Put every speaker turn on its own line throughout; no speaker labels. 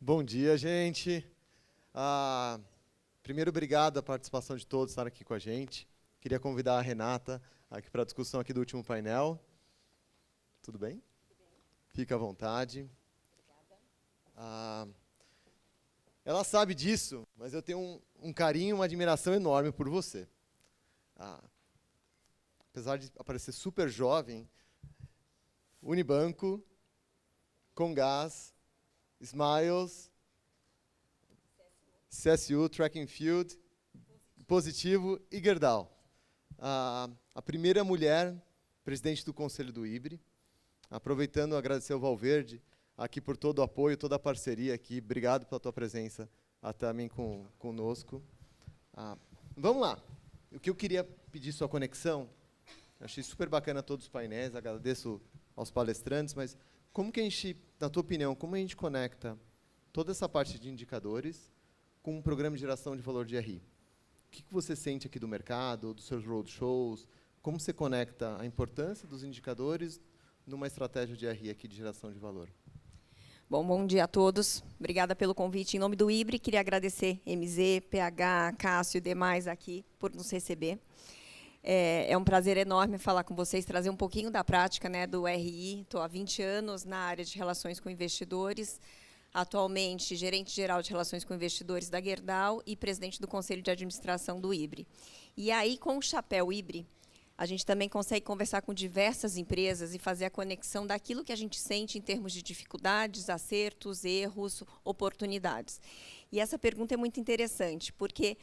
Bom dia, gente. Primeiro, obrigado a participação de todos estar aqui com a gente. Queria convidar a Renata aqui para a discussão aqui do último painel. Tudo bem? Fica à vontade. Ela sabe disso, mas eu tenho um carinho, uma admiração enorme por você. Apesar de parecer super jovem, Unibanco, Comgás, Smiles, CSU, Track and Field, Positivo e Gerdau. A primeira mulher presidente do Conselho do IBRE. Aproveitando, agradecer ao Valverde aqui por todo o apoio, toda a parceria aqui. Obrigado pela tua presença também conosco. Vamos lá. O que eu queria pedir sua conexão, achei super bacana todos os painéis, agradeço aos palestrantes, mas como que a gente, na tua opinião, como a gente conecta toda essa parte de indicadores com um programa de geração de valor de RI? O que você sente aqui do mercado, dos seus roadshows? Como você conecta a importância dos indicadores numa estratégia de RI aqui de geração de valor?
Bom dia a todos. Obrigada pelo convite. Em nome do IBRE, queria agradecer MZ, PH, Cássio e demais aqui por nos receber. É um prazer enorme falar com vocês, trazer um pouquinho da prática, né, do RI. Estou há 20 anos na área de relações com investidores, atualmente gerente geral de relações com investidores da Gerdau e presidente do Conselho de Administração do IBRE. E aí, com o chapéu IBRE, a gente também consegue conversar com diversas empresas e fazer a conexão daquilo que a gente sente em termos de dificuldades, acertos, erros, oportunidades. E essa pergunta é muito interessante, porque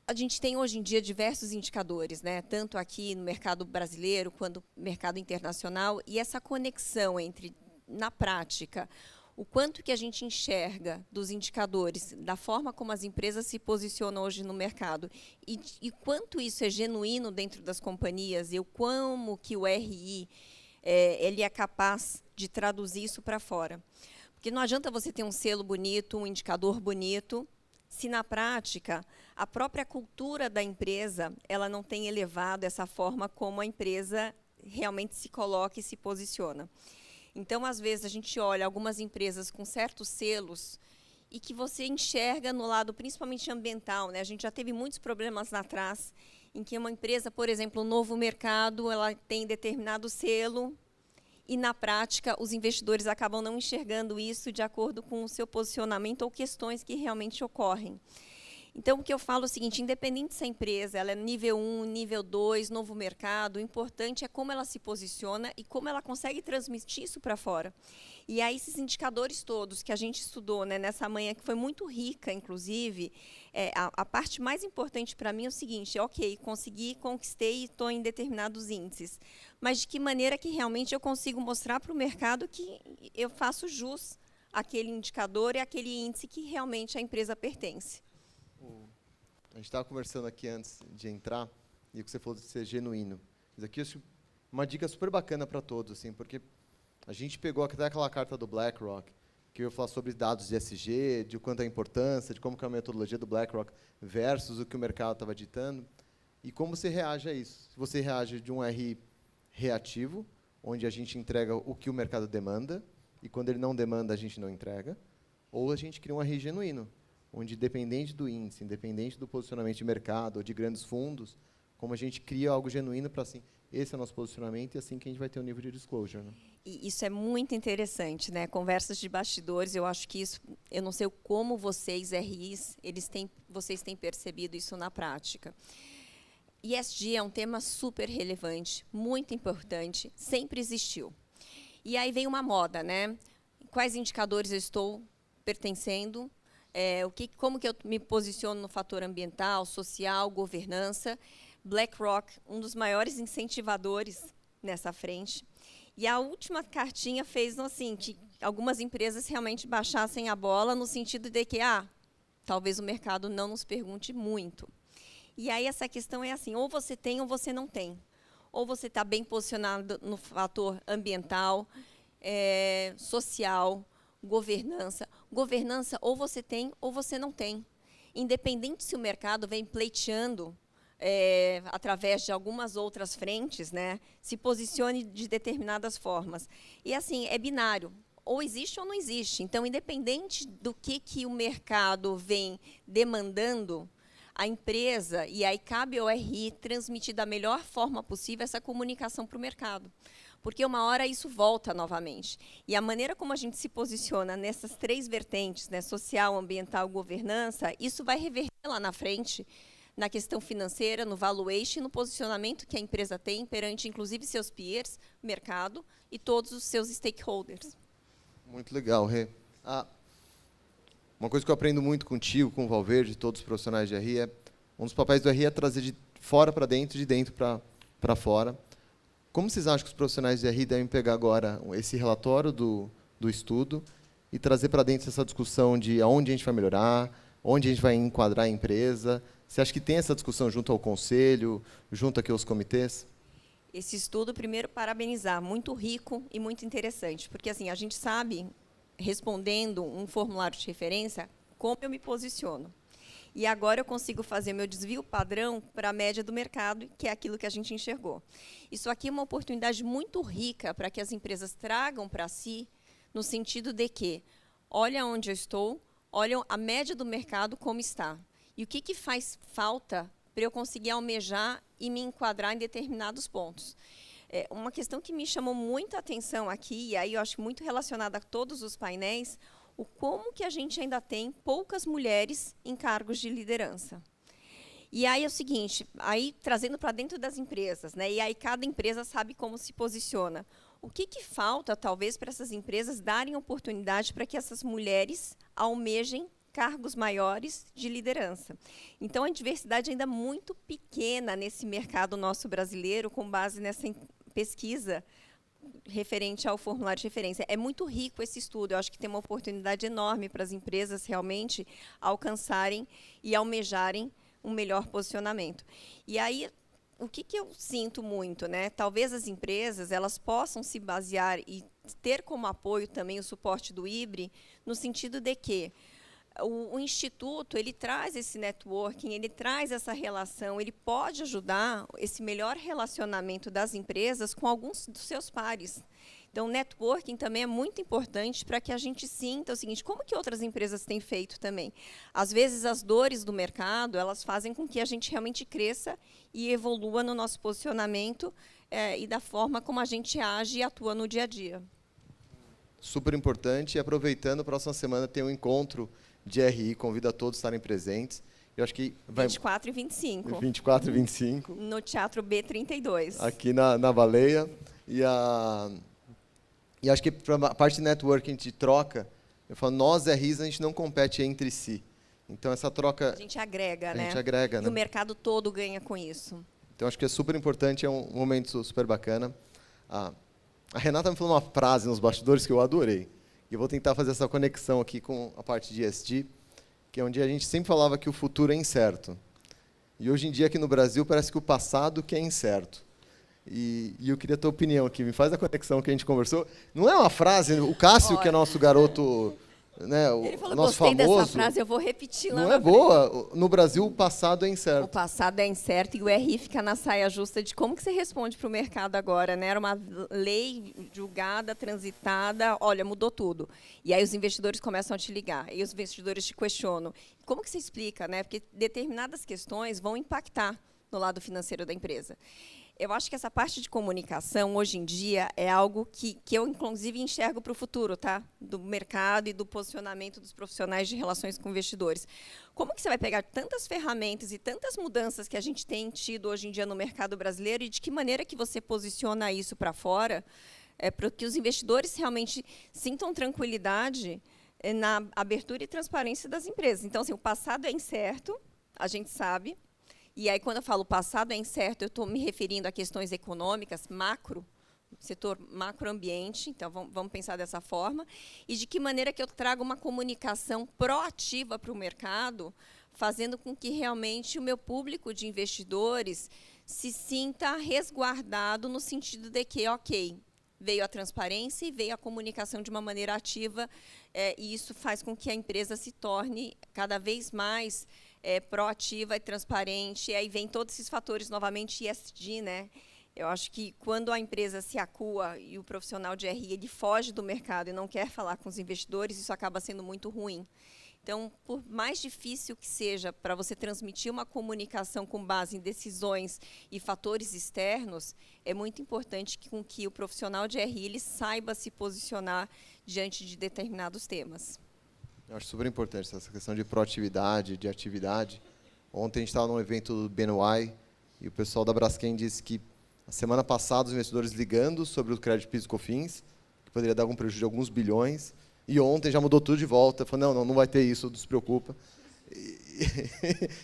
a gente tem hoje em dia diversos indicadores, né? Tanto aqui no mercado brasileiro quanto no mercado internacional, e essa conexão entre, na prática, o quanto que a gente enxerga dos indicadores, da forma como as empresas se posicionam hoje no mercado, e quanto isso é genuíno dentro das companhias, e como que o RI ele é capaz de traduzir isso para fora. Porque não adianta você ter um selo bonito, um indicador bonito, se na prática a própria cultura da empresa ela não tem elevado essa forma como a empresa realmente se coloca e se posiciona. Então, às vezes, a gente olha algumas empresas com certos selos e que você enxerga no lado, principalmente ambiental, né? A gente já teve muitos problemas lá atrás, em que uma empresa, por exemplo, um novo mercado, ela tem determinado selo e, na prática, os investidores acabam não enxergando isso de acordo com o seu posicionamento ou questões que realmente ocorrem. Então, o que eu falo é o seguinte, independente se a empresa ela é nível 1, nível 2, novo mercado, o importante é como ela se posiciona e como ela consegue transmitir isso para fora. E aí, esses indicadores todos que a gente estudou, né, nessa manhã, que foi muito rica, inclusive, a parte mais importante para mim é o seguinte, ok, consegui, conquistei e estou em determinados índices, mas de que maneira que realmente eu consigo mostrar para o mercado que eu faço jus àquele indicador e àquele índice que realmente a empresa pertence.
A gente estava conversando aqui antes de entrar, e o que você falou de ser genuíno. Isso aqui é uma dica super bacana para todos, assim, porque a gente pegou até aquela carta do BlackRock, que eu ia falar sobre dados de ESG, de quanto é a importância, de como que é a metodologia do BlackRock versus o que o mercado estava ditando, e como você reage a isso. Se você reage de um RI reativo, onde a gente entrega o que o mercado demanda, e quando ele não demanda, a gente não entrega, ou a gente cria um RI genuíno, onde, independente do índice, independente do posicionamento de mercado ou de grandes fundos, como a gente cria algo genuíno para, assim, esse é o nosso posicionamento e assim que a gente vai ter um nível de disclosure. Né?
E isso é muito interessante, né? Conversas de bastidores, eu acho que isso, eu não sei como vocês, RIs, vocês têm percebido isso na prática. ESG é um tema super relevante, muito importante, sempre existiu. E aí vem uma moda, né? Quais indicadores eu estou pertencendo? Como que eu me posiciono no fator ambiental, social, governança. BlackRock, um dos maiores incentivadores nessa frente. E a última cartinha fez assim, que algumas empresas realmente baixassem a bola no sentido de que, talvez o mercado não nos pergunte muito. E aí essa questão é assim, ou você tem ou você não tem. Ou você está bem posicionado no fator ambiental, social, governança. Governança, ou você tem ou você não tem. Independente se o mercado vem pleiteando, através de algumas outras frentes, né, se posicione de determinadas formas. E assim, é binário. ou existe ou não existe. Então, independente do que o mercado vem demandando, a empresa, e aí cabe ao RI transmitir da melhor forma possível essa comunicação para o mercado. Porque uma hora isso volta novamente. E a maneira como a gente se posiciona nessas 3 vertentes, né, social, ambiental e governança, isso vai reverter lá na frente na questão financeira, no valuation, no posicionamento que a empresa tem perante, inclusive, seus peers, mercado e todos os seus stakeholders.
Muito legal, Rê. Uma coisa que eu aprendo muito contigo, com o Valverde, todos os profissionais de RI, um dos papéis do RI é trazer de fora para dentro, de dentro para fora. Como vocês acham que os profissionais de RI devem pegar agora esse relatório do estudo e trazer para dentro essa discussão de aonde a gente vai melhorar, onde a gente vai enquadrar a empresa? Você acha que tem essa discussão junto ao conselho, junto aqui aos comitês?
Esse estudo, primeiro, parabenizar, muito rico e muito interessante, porque assim a gente sabe, respondendo um formulário de referência, como eu me posiciono. E agora eu consigo fazer meu desvio padrão para a média do mercado, que é aquilo que a gente enxergou. Isso aqui é uma oportunidade muito rica para que as empresas tragam para si, no sentido de que, olha onde eu estou, olha a média do mercado como está. E o que faz falta para eu conseguir almejar e me enquadrar em determinados pontos. Uma questão que me chamou muita atenção aqui, e aí eu acho muito relacionada a todos os painéis, o como que a gente ainda tem poucas mulheres em cargos de liderança. E aí é o seguinte, aí trazendo para dentro das empresas, né, e aí cada empresa sabe como se posiciona. O que falta, talvez, para essas empresas darem oportunidade para que essas mulheres almejem cargos maiores de liderança. Então, a diversidade ainda é muito pequena nesse mercado nosso brasileiro, com base nessa pesquisa referente ao formulário de referência. É muito rico esse estudo, eu acho que tem uma oportunidade enorme para as empresas realmente alcançarem e almejarem um melhor posicionamento. E aí, o que eu sinto muito, né? Talvez as empresas elas possam se basear e ter como apoio também o suporte do IBRE, no sentido de que o Instituto ele traz esse networking, ele traz essa relação, ele pode ajudar esse melhor relacionamento das empresas com alguns dos seus pares. Então, o networking também é muito importante para que a gente sinta o seguinte, como que outras empresas têm feito também? Às vezes, as dores do mercado, elas fazem com que a gente realmente cresça e evolua no nosso posicionamento e da forma como a gente age e atua no dia a dia.
Super importante. E aproveitando, próxima semana tem um encontro de RI, convido a todos a estarem presentes. Eu acho que vai
24 e 25.
24 e 25.
No Teatro B32.
Aqui na Baleia. E acho que para a parte de networking, de troca, eu falo, nós, RIs, a gente não compete entre si. Então, essa troca...
A gente agrega, né?
A gente agrega,
e
né?
o mercado todo ganha com isso.
Então, acho que é super importante, é um momento super bacana. A Renata me falou uma frase nos bastidores que eu adorei. E eu vou tentar fazer essa conexão aqui com a parte de ESG, que é onde a gente sempre falava que o futuro é incerto. E hoje em dia, aqui no Brasil, parece que o passado que é incerto. E eu queria a tua opinião aqui, me faz a conexão que a gente conversou. Não é uma frase, o Cássio, que é nosso garoto, né,
Ele falou,
nosso
gostei
famoso,
dessa frase, eu vou repetir lá
não
na
é boa. No Brasil, o passado é
O
incerto.
passado é incerto e o RI fica na saia justa de como que você responde para o mercado agora, né? Era uma lei julgada, transitada, olha, mudou tudo. E aí os investidores começam a te ligar, e os investidores te questionam. Como que você explica, né? Porque determinadas questões vão impactar no lado financeiro da empresa. Eu acho que essa parte de comunicação, hoje em dia, é algo que eu, inclusive, enxergo para o futuro, tá? Do mercado e do posicionamento dos profissionais de relações com investidores. Como que você vai pegar tantas ferramentas e tantas mudanças que a gente tem tido hoje em dia no mercado brasileiro e de que maneira que você posiciona isso para fora, para que os investidores realmente sintam tranquilidade na abertura e transparência das empresas? Então, assim, o passado é incerto, a gente sabe. E aí, quando eu falo passado é incerto, eu estou me referindo a questões econômicas, macro, setor macroambiente, então vamos pensar dessa forma, e de que maneira que eu trago uma comunicação proativa para o mercado, fazendo com que realmente o meu público de investidores se sinta resguardado no sentido de que, ok, veio a transparência e veio a comunicação de uma maneira ativa, e isso faz com que a empresa se torne cada vez mais proativa e transparente, e aí vem todos esses fatores, novamente, ESG, né? Eu acho que quando a empresa se acua e o profissional de RI ele foge do mercado e não quer falar com os investidores, isso acaba sendo muito ruim. Então, por mais difícil que seja para você transmitir uma comunicação com base em decisões e fatores externos, é muito importante que o profissional de RI ele saiba se posicionar diante de determinados temas.
Eu acho super importante essa questão de proatividade, de atividade. Ontem a gente estava num evento do BNY e o pessoal da Braskem disse que a semana passada os investidores ligando sobre o crédito PIS/COFINS, que poderia dar algum prejuízo de alguns bilhões, e ontem já mudou tudo de volta, falou, não vai ter isso, não se preocupa.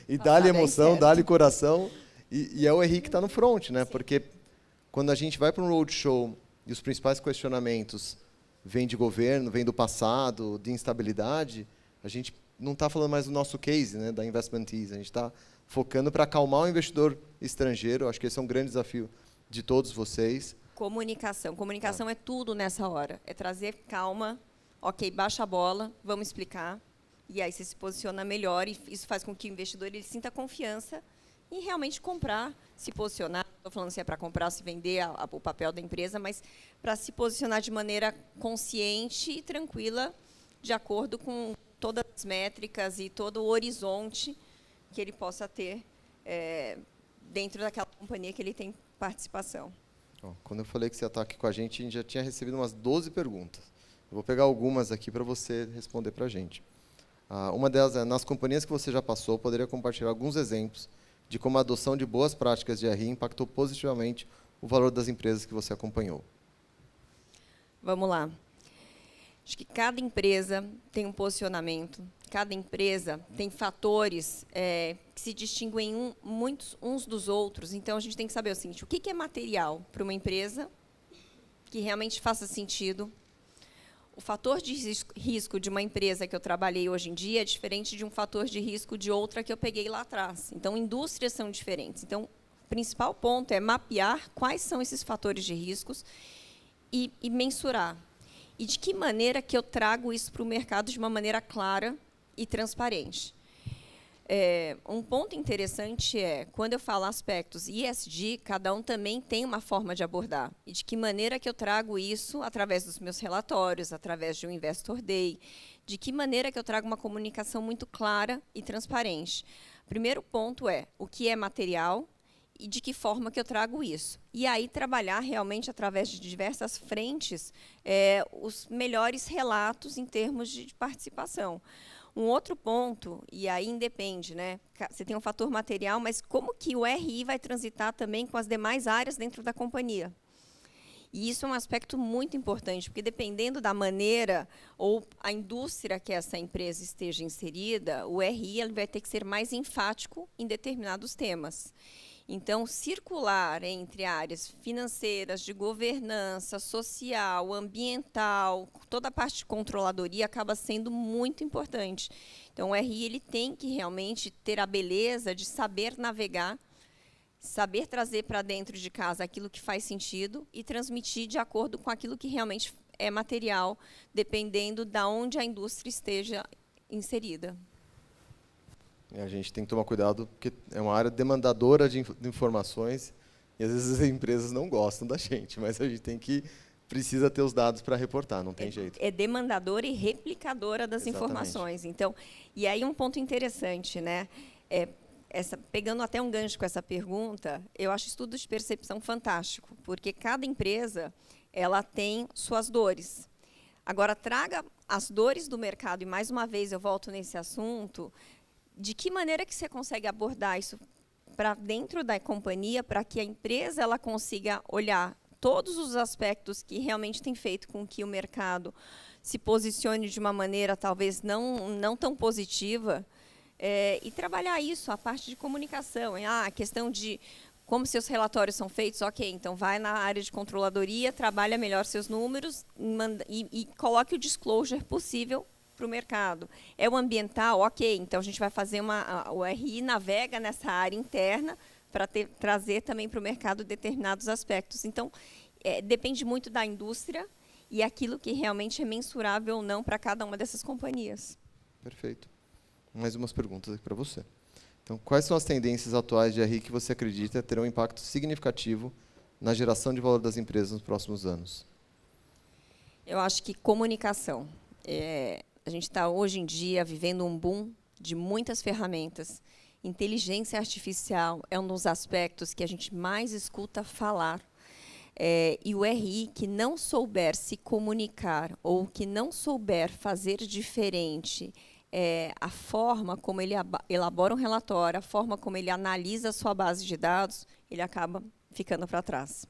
E dá-lhe emoção, dá-lhe coração, e é o RI que está no front, né? Porque quando a gente vai para um roadshow e os principais questionamentos vêm de governo, vêm do passado, de instabilidade, a gente não está falando mais do nosso case, né, da Investment Ease, a gente está focando para acalmar o investidor estrangeiro, acho que esse é um grande desafio de todos vocês.
Comunicação. Comunicação é tudo nessa hora. É trazer calma, ok, baixa a bola, vamos explicar, e aí você se posiciona melhor, e isso faz com que o investidor ele sinta confiança em realmente comprar, se posicionar. Não estou falando se é para comprar, se vender o papel da empresa, mas para se posicionar de maneira consciente e tranquila, de acordo com todas as métricas e todo o horizonte que ele possa ter dentro daquela companhia que ele tem participação.
Quando eu falei que você ia estar aqui com a gente já tinha recebido umas 12 perguntas. Eu vou pegar algumas aqui para você responder para a gente. Uma delas é, nas companhias que você já passou, poderia compartilhar alguns exemplos de como a adoção de boas práticas de RI impactou positivamente o valor das empresas que você acompanhou.
Vamos lá. Acho que cada empresa tem um posicionamento, cada empresa tem fatores que se distinguem muitos uns dos outros. Então, a gente tem que saber o seguinte, o que é material para uma empresa que realmente faça sentido. O fator de risco de uma empresa que eu trabalhei hoje em dia é diferente de um fator de risco de outra que eu peguei lá atrás. Então, indústrias são diferentes. Então, o principal ponto é mapear quais são esses fatores de riscos e mensurar. E de que maneira que eu trago isso para o mercado de uma maneira clara e transparente. Um ponto interessante é, quando eu falo aspectos ESG, cada um também tem uma forma de abordar. E de que maneira que eu trago isso através dos meus relatórios, através de um Investor Day, de que maneira que eu trago uma comunicação muito clara e transparente. O primeiro ponto é o que é material e de que forma que eu trago isso. E aí trabalhar realmente através de diversas frentes os melhores relatos em termos de participação. Um outro ponto, e aí independe, né? Você tem um fator material, mas como que o RI vai transitar também com as demais áreas dentro da companhia? E isso é um aspecto muito importante, porque dependendo da maneira ou a indústria que essa empresa esteja inserida, o RI ele vai ter que ser mais enfático em determinados temas. Então, circular entre áreas financeiras, de governança, social, ambiental, toda a parte de controladoria acaba sendo muito importante. Então, o RI ele tem que realmente ter a beleza de saber navegar, saber trazer para dentro de casa aquilo que faz sentido e transmitir de acordo com aquilo que realmente é material, dependendo de onde a indústria esteja inserida.
A gente tem que tomar cuidado, porque é uma área demandadora de informações, e às vezes as empresas não gostam da gente, mas a gente precisa ter os dados para reportar, não tem jeito.
É demandadora e replicadora das informações. Então, e aí um ponto interessante, né? Pegando até um gancho com essa pergunta, eu acho estudo de percepção fantástico, porque cada empresa ela tem suas dores. Agora, traga as dores do mercado, e mais uma vez eu volto nesse assunto, de que maneira que você consegue abordar isso para dentro da companhia, para que a empresa ela consiga olhar todos os aspectos que realmente têm feito com que o mercado se posicione de uma maneira talvez não tão positiva, e trabalhar isso, a parte de comunicação. A questão de como seus relatórios são feitos, ok, então vai na área de controladoria, trabalha melhor seus números e coloque o disclosure possível para o mercado. É o ambiental, ok, então a gente vai fazer o RI navega nessa área interna para trazer também para o mercado determinados aspectos. Então, depende muito da indústria e aquilo que realmente é mensurável ou não para cada uma dessas companhias.
Perfeito. Mais umas perguntas aqui para você. Então, quais são as tendências atuais de RI que você acredita terão um impacto significativo na geração de valor das empresas nos próximos anos?
Eu acho que comunicação. A gente está, hoje em dia, vivendo um boom de muitas ferramentas. Inteligência artificial é um dos aspectos que a gente mais escuta falar. E o RI que não souber se comunicar ou que não souber fazer diferente a forma como ele elabora um relatório, a forma como ele analisa a sua base de dados, ele acaba ficando para trás.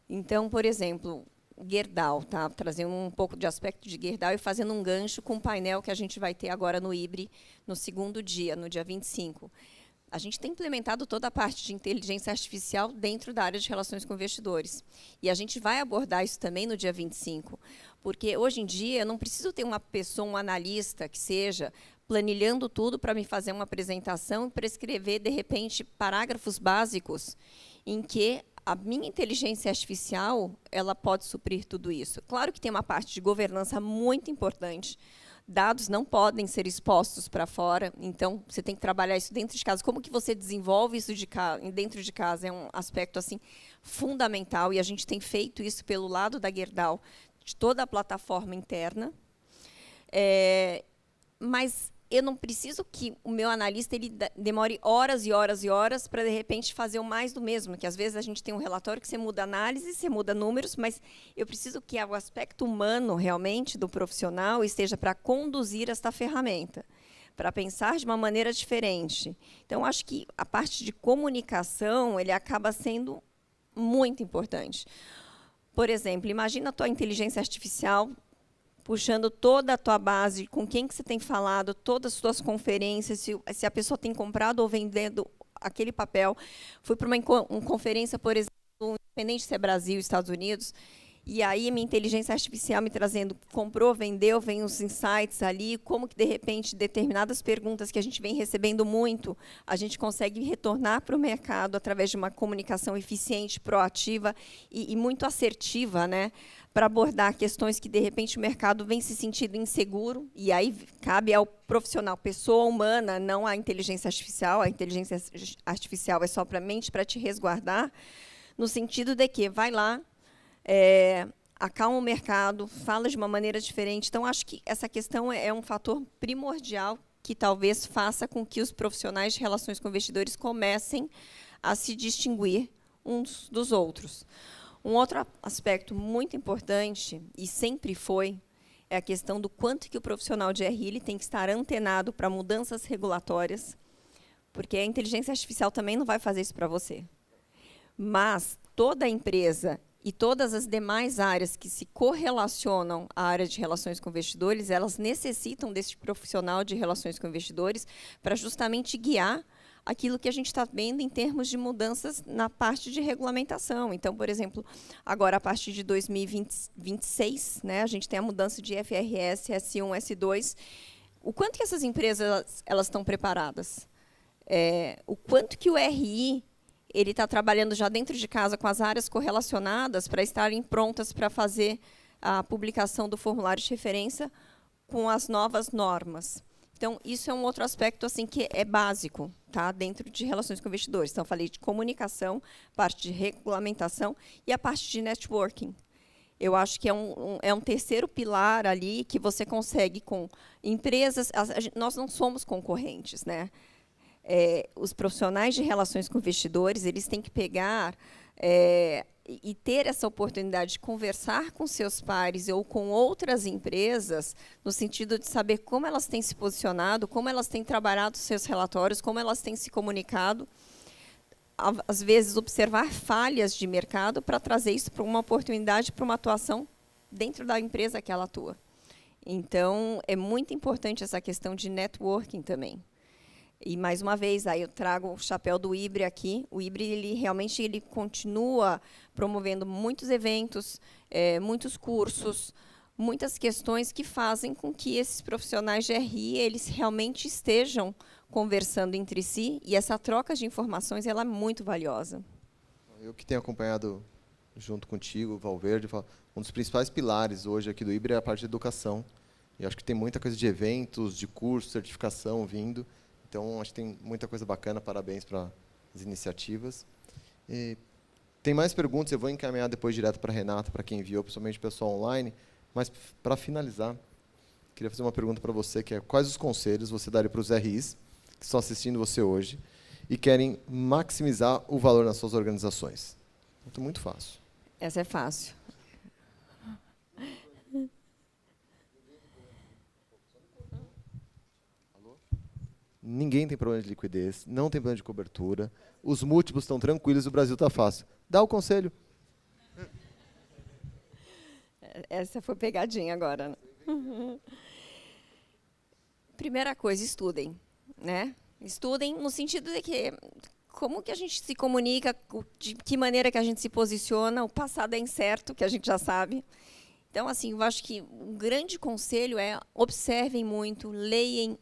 Então, por exemplo, Gerdau, tá? Trazendo um pouco de aspecto de Gerdau e fazendo um gancho com o painel que a gente vai ter agora no IBRE, no segundo dia, no dia 25. A gente tem implementado toda a parte de inteligência artificial dentro da área de relações com investidores. E a gente vai abordar isso também no dia 25, porque hoje em dia eu não preciso ter uma pessoa, um analista que seja planilhando tudo para me fazer uma apresentação e prescrever, de repente, parágrafos básicos em que a minha inteligência artificial ela pode suprir tudo isso. Claro que tem uma parte de governança muito importante. Dados não podem ser expostos para fora, então você tem que trabalhar isso dentro de casa. Como que você desenvolve isso dentro de casa é um aspecto assim fundamental, e a gente tem feito isso pelo lado da Gerdau, de toda a plataforma interna. Mas eu não preciso que o meu analista ele demore horas e horas e horas para, de repente, fazer o mais do mesmo, que às vezes a gente tem um relatório que você muda análise, você muda números, mas eu preciso que o aspecto humano, realmente, do profissional esteja para conduzir esta ferramenta, para pensar de uma maneira diferente. Então, acho que a parte de comunicação ele acaba sendo muito importante. Por exemplo, imagina a tua inteligência artificial puxando toda a tua base, com quem que você tem falado, todas as suas conferências, se a pessoa tem comprado ou vendendo aquele papel. Fui para uma conferência, por exemplo, independente se é Brasil, Estados Unidos, e aí minha inteligência artificial me trazendo, comprou, vendeu, vem os insights ali, como que, de repente, determinadas perguntas que a gente vem recebendo muito, a gente consegue retornar para o mercado através de uma comunicação eficiente, proativa e muito assertiva, né, para abordar questões que, de repente, o mercado vem se sentindo inseguro, e aí cabe ao profissional, pessoa humana, não a inteligência artificial. A inteligência artificial é só para te resguardar, no sentido de que vai lá, acalma o mercado, fala de uma maneira diferente. Então, acho que essa questão é um fator primordial que talvez faça com que os profissionais de relações com investidores comecem a se distinguir uns dos outros. Um outro aspecto muito importante, e sempre foi, é a questão do quanto que o profissional de RI ele tem que estar antenado para mudanças regulatórias, porque a inteligência artificial também não vai fazer isso para você. Mas toda a empresa e todas as demais áreas que se correlacionam à área de relações com investidores, elas necessitam desse profissional de relações com investidores para justamente guiar aquilo que a gente está vendo em termos de mudanças na parte de regulamentação. Então, por exemplo, agora, a partir de 2026, né, a gente tem a mudança de FRS, S1, S2. O quanto que essas empresas elas estão preparadas? O quanto que o RI ele está trabalhando já dentro de casa com as áreas correlacionadas para estarem prontas para fazer a publicação do formulário de referência com as novas normas. Então, isso é um outro aspecto assim que é básico, tá, dentro de relações com investidores. Então, falei de comunicação, parte de regulamentação e a parte de networking. Eu acho que é um terceiro pilar ali que você consegue com empresas. Nós não somos concorrentes, né? Os profissionais de relações com investidores eles têm que pegar e ter essa oportunidade de conversar com seus pares ou com outras empresas, no sentido de saber como elas têm se posicionado, como elas têm trabalhado seus relatórios, como elas têm se comunicado, às vezes observar falhas de mercado para trazer isso para uma oportunidade, para uma atuação dentro da empresa que ela atua. Então, é muito importante essa questão de networking também. E, mais uma vez, aí eu trago o chapéu do IBRE aqui. O IBRE ele realmente ele continua promovendo muitos eventos, muitos cursos, muitas questões que fazem com que esses profissionais de RI eles realmente estejam conversando entre si, e essa troca de informações ela é muito valiosa.
Eu que tenho acompanhado junto contigo, Valverde, um dos principais pilares hoje aqui do IBRE é a parte de educação. E acho que tem muita coisa de eventos, de curso, certificação vindo. Então, acho que tem muita coisa bacana, parabéns para as iniciativas. E Tem mais perguntas, eu vou encaminhar depois direto para a Renata, para quem enviou, principalmente o pessoal online. Mas, para finalizar, queria fazer uma pergunta para você, que é quais os conselhos você daria para os RIs que estão assistindo você hoje e querem maximizar o valor nas suas organizações? Então, muito fácil.
Essa é fácil.
Ninguém tem problema de liquidez, não tem problema de cobertura, os múltiplos estão tranquilos, o Brasil está fácil. Dá o conselho.
Essa foi pegadinha agora, né? Primeira coisa, estudem, né? Estudem no sentido de que como que a gente se comunica, de que maneira que a gente se posiciona, o passado é incerto, que a gente já sabe. Então, assim, eu acho que um grande conselho é observem muito, leiam,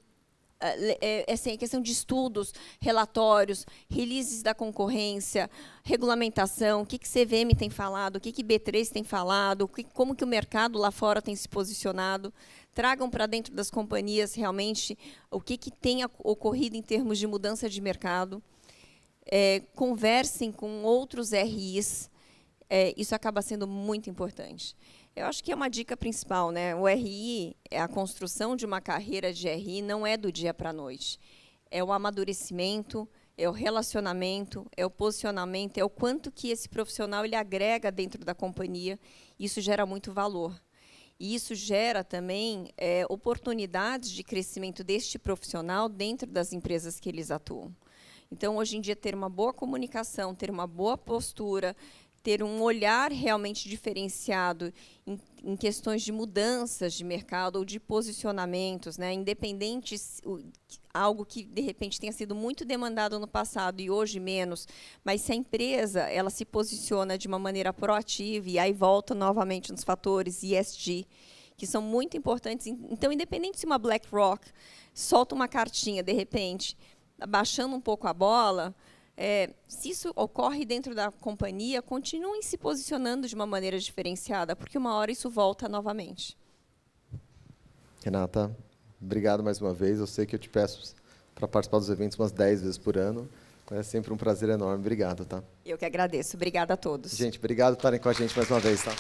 assim, a questão de estudos, relatórios, releases da concorrência, regulamentação, o que CVM tem falado, o que B3 tem falado, como que o mercado lá fora tem se posicionado. Tragam para dentro das companhias realmente o que tem ocorrido em termos de mudança de mercado. Conversem com outros RIs. Isso acaba sendo muito importante. Eu acho que é uma dica principal, né? O RI, a construção de uma carreira de RI não é do dia para a noite. É o amadurecimento, é o relacionamento, é o posicionamento, é o quanto que esse profissional ele agrega dentro da companhia. Isso gera muito valor. E isso gera também oportunidades de crescimento deste profissional dentro das empresas que eles atuam. Então, hoje em dia, ter uma boa comunicação, ter uma boa postura, ter um olhar realmente diferenciado em questões de mudanças de mercado ou de posicionamentos, né, independentes, algo que, de repente, tenha sido muito demandado no passado e hoje menos, mas se a empresa ela se posiciona de uma maneira proativa, e aí volta novamente nos fatores ESG, que são muito importantes. Então, independente se uma BlackRock solta uma cartinha, de repente, abaixando um pouco a bola, se isso ocorre dentro da companhia, continuem se posicionando de uma maneira diferenciada, porque uma hora isso volta novamente.
Renata, obrigado mais uma vez. Eu sei que eu te peço para participar dos eventos umas 10 vezes por ano. É sempre um prazer enorme. Obrigado, tá?
Eu que agradeço. Obrigada a todos.
Gente, obrigado por estarem com a gente mais uma vez, tá?